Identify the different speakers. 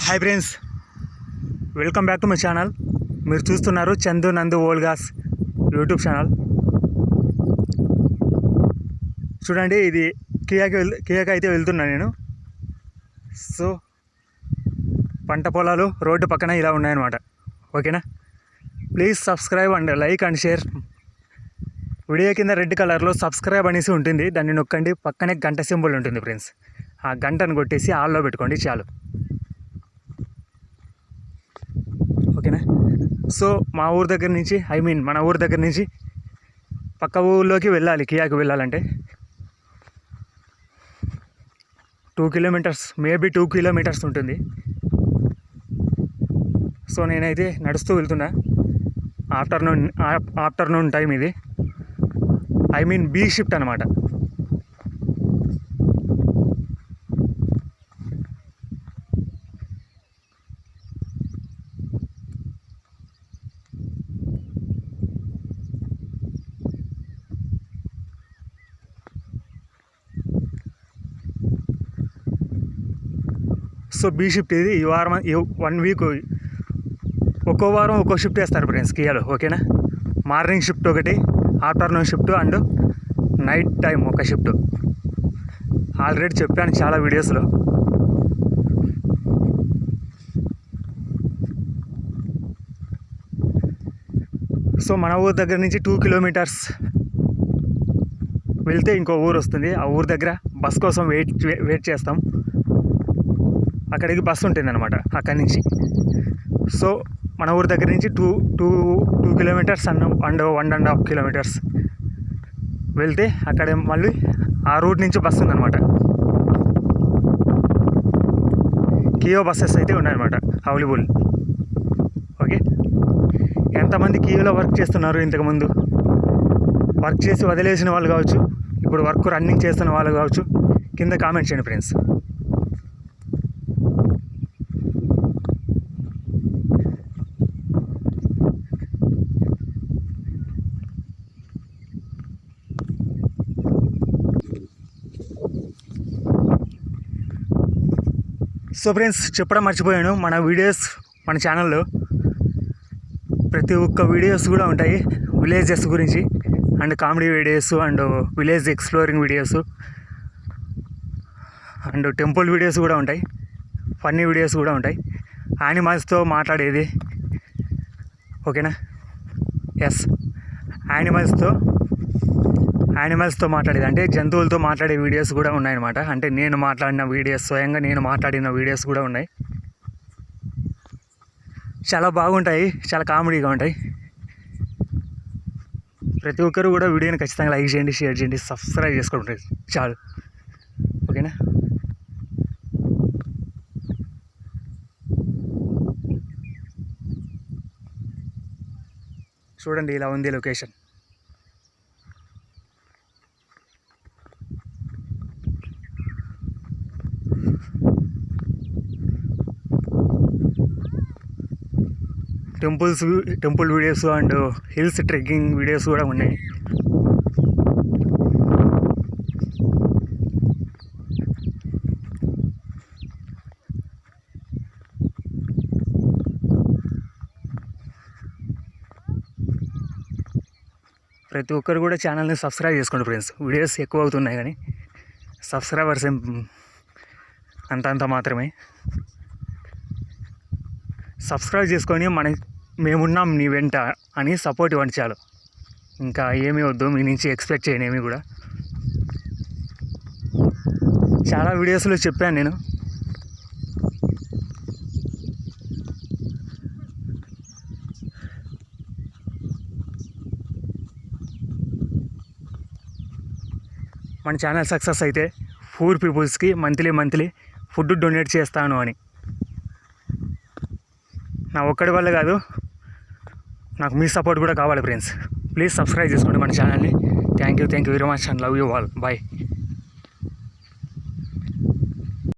Speaker 1: Hi friends, welcome back to my channel. మీరు చూస్తున్నారు చందు నందు ఓల్గాస్ యూట్యూబ్ ఛానల్. చూడండి, ఇది కియాకి అయితే వెళ్తున్నా నేను. సో పంట పొలాలు రోడ్డు పక్కన ఇలా ఉన్నాయన్నమాట. ఓకేనా? Please subscribe and like and share. Video కింద రెడ్ కలర్లో సబ్స్క్రైబ్ అనేసి ఉంటుంది, దాన్ని నొక్కండి. పక్కనే గంట సింబల్ ఉంటుంది ఫ్రెండ్స్, ఆ గంటను కొట్టేసి ఆల్లో పెట్టుకోండి చాలు. ఓకేనా? సో మా ఊరు దగ్గర నుంచి మన ఊరు దగ్గర నుంచి పక్క ఊళ్ళోకి వెళ్ళాలి. కియాకి వెళ్ళాలంటే 2 కిలోమీటర్స్, మేబీ 2 కిలోమీటర్స్ ఉంటుంది. సో నేనైతే నడుస్తూ వెళ్తున్నా. ఆఫ్టర్నూన్ టైం ఇది, బీ షిఫ్ట్ అనమాట. సో బీ షిఫ్ట్ ఇది. ఈ వారం 1 వీక్ ఒక్కో వారం ఒక్కో షిఫ్ట్ వేస్తారు ఫ్రెండ్స్ కియాలో. ఓకేనా? మార్నింగ్ షిఫ్ట్ ఒకటి, afternoon shift and night time ఒక షిఫ్ట్. ఆల్రెడీ చెప్పాను చాలా వీడియోస్లో. సో మన ఊరు దగ్గర నుంచి 2 కిలోమీటర్స్ వెళ్తే ఇంకో ఊరు వస్తుంది. ఆ ఊరు దగ్గర బస్ కోసం వెయిట్ చేస్తాం. అక్కడికి బస్సు ఉంటుంది అనమాట అక్కడి నుంచి. సో మన ఊరి దగ్గర నుంచి 2 కిలోమీటర్స్ అండ్ 1.5 కిలోమీటర్స్ వెళ్తే అక్కడ మళ్ళీ ఆ రూట్ నుంచి బస్సు ఉందన్నమాట. కియో బస్సెస్ అయితే ఉన్నాయన్నమాట అవైలబుల్. ఓకే, ఎంతమంది కియోలో వర్క్ చేస్తున్నారు? ఇంతకుముందు వర్క్ చేసి వదిలేసిన వాళ్ళు కావచ్చు, ఇప్పుడు వర్క్ రన్నింగ్ చేస్తున్న వాళ్ళు కావచ్చు, కింద కామెంట్ చేయండి ఫ్రెండ్స్. సో ఫ్రెండ్స్, చెప్పడం మర్చిపోయాను, మన ఛానల్లో ప్రతి ఒక్క వీడియోస్ కూడా ఉంటాయి విలేజెస్ గురించి, and comedy videos, and village exploring videos, and temple videos కూడా ఉంటాయి, ఫన్నీ వీడియోస్ కూడా ఉంటాయి, యానిమల్స్తో మాట్లాడేది. ఓకేనా? ఎస్, యానిమల్స్తో మాట్లాడేది అంటే జంతువులతో మాట్లాడే వీడియోస్ కూడా ఉన్నాయన్నమాట. అంటే నేను మాట్లాడిన వీడియోస్, స్వయంగా నేను మాట్లాడిన వీడియోస్ కూడా ఉన్నాయి. చాలా బాగుంటాయి, చాలా కామెడీగా ఉంటాయి. ప్రతి ఒక్కరు కూడా వీడియోని ఖచ్చితంగా లైక్ చేయండి, షేర్ చేయండి, సబ్స్క్రైబ్ చేసుకోండి చాలు. ఓకేనా? చూడండి, ఇలా ఉంది location. Temple videos and hills trekking videos కూడా ఉన్నాయి. ప్రతి ఒక్కరు కూడా ఛానల్ని సబ్స్క్రైబ్ చేసుకోండి ఫ్రెండ్స్. వీడియోస్ ఎక్కువ అవుతున్నాయి కానీ సబ్స్క్రైబర్స్ అంత మాత్రమే. సబ్స్క్రైబ్ చేసుకొని మేమున్నాం నీ వెంట అని సపోర్ట్ ఇవ్వండి చాలు. ఇంకా ఏమీ వద్దు మీ నుంచి, ఎక్స్పెక్ట్ చేయను ఏమీ కూడా. చాలా వీడియోస్లో చెప్పాను నేను. మన ఛానల్ సక్సెస్ అయితే పూర్ పీపుల్స్కి మంత్లీ ఫుడ్ డొనేట్ చేస్తాను అని. నా ఒక్కడి వల్ల కాదు, నాకు మీ సపోర్ట్ కూడా కావాలి ఫ్రెండ్స్. ప్లీజ్ సబ్స్క్రైబ్ చేసుకోండి మన ఛానల్ని. Thank you very much and love you all. Bye.